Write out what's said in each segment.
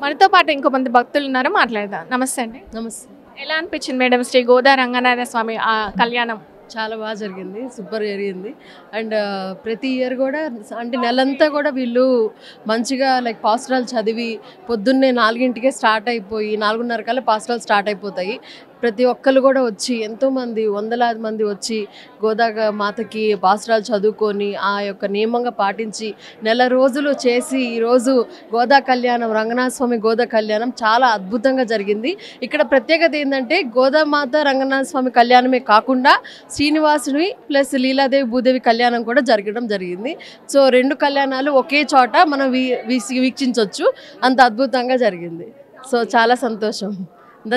మనతో పాటు ఇంకో మంది భక్తులు ఉన్నారు, మాట్లాడదాం. నమస్తే అండి. నమస్తే. ఎలా అనిపించింది మేడం శ్రీ గోదా రంగనాథ స్వామి కళ్యాణం? చాలా బాగా జరిగింది, సూపర్ జరిగింది. అండ్ ప్రతి ఇయర్ కూడా అంటే నెలంతా కూడా వీళ్ళు మంచిగా లైక్ పాస్టరాలు చదివి పొద్దున్నే 4కే స్టార్ట్ అయిపోయి 4:30 కల్లా పాస్టరాలు స్టార్ట్ అయిపోతాయి. ప్రతి ఒక్కరు కూడా వచ్చి ఎంతోమంది వందలాది మంది వచ్చి గోదా మాతకి పాస్టరాలు చదువుకొని ఆ యొక్క నియమంగా పాటించి నెల రోజులు చేసి ఈరోజు గోదా కళ్యాణం, రంగనాథ స్వామి గోదా కళ్యాణం చాలా అద్భుతంగా జరిగింది. ఇక్కడ ప్రత్యేకత ఏంటంటే గోదామాత రంగనాథ స్వామి కళ్యాణమే కాకుండా శ్రీనివాసుని ప్లస్ లీలాదేవి భూదేవి కళ్యాణం కూడా జరగడం జరిగింది. సో 2 కళ్యాణాలు ఒకే చోట మనం వీక్షించవచ్చు, అంత అద్భుతంగా జరిగింది. సో చాలా సంతోషం.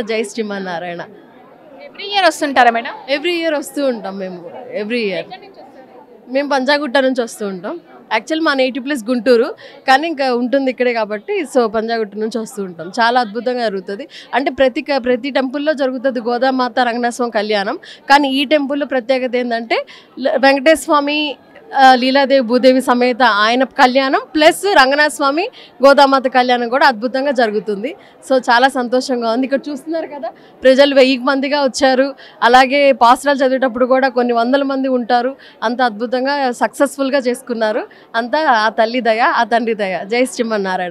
జై శ్రీమన్నారాయణ. ఎవ్రీ ఇయర్ వస్తుంటారా మేడం? ఎవ్రీ ఇయర్ వస్తూ ఉంటాం మేము కూడా. ఎవ్రీ ఇయర్ మేము పంజాగుట్ట నుంచి వస్తూ ఉంటాం. యాక్చువల్ మా నేటివ్ ప్లేస్ గుంటూరు, కానీ ఇంకా ఉంటుంది ఇక్కడే కాబట్టి సో పంజాగుట్ట నుంచి వస్తూ ఉంటాం. చాలా అద్భుతంగా జరుగుతుంది. అంటే ప్రతి టెంపుల్లో జరుగుతుంది గోదామాత రంగనాథ స్వామి కళ్యాణం, కానీ ఈ టెంపుల్లో ప్రత్యేకత ఏంటంటే వెంకటేశ్వర స్వామి లీలాదేవి భూదేవి సమేత ఆయన కళ్యాణం ప్లస్ రంగనాథ స్వామి గోదామాత కళ్యాణం కూడా అద్భుతంగా జరుగుతుంది. సో చాలా సంతోషంగా ఉంది. ఇక్కడ చూస్తున్నారు కదా, ప్రజలు 1000 మందిగా వచ్చారు. అలాగే పాస్టరాలు చదివేటప్పుడు కూడా కొన్ని వందల మంది ఉంటారు. అంత అద్భుతంగా సక్సెస్ఫుల్గా చేసుకున్నారు. అంతా ఆ తల్లి దయ, ఆ తండ్రి దయ. జై శ్రీమన్నారాయణ.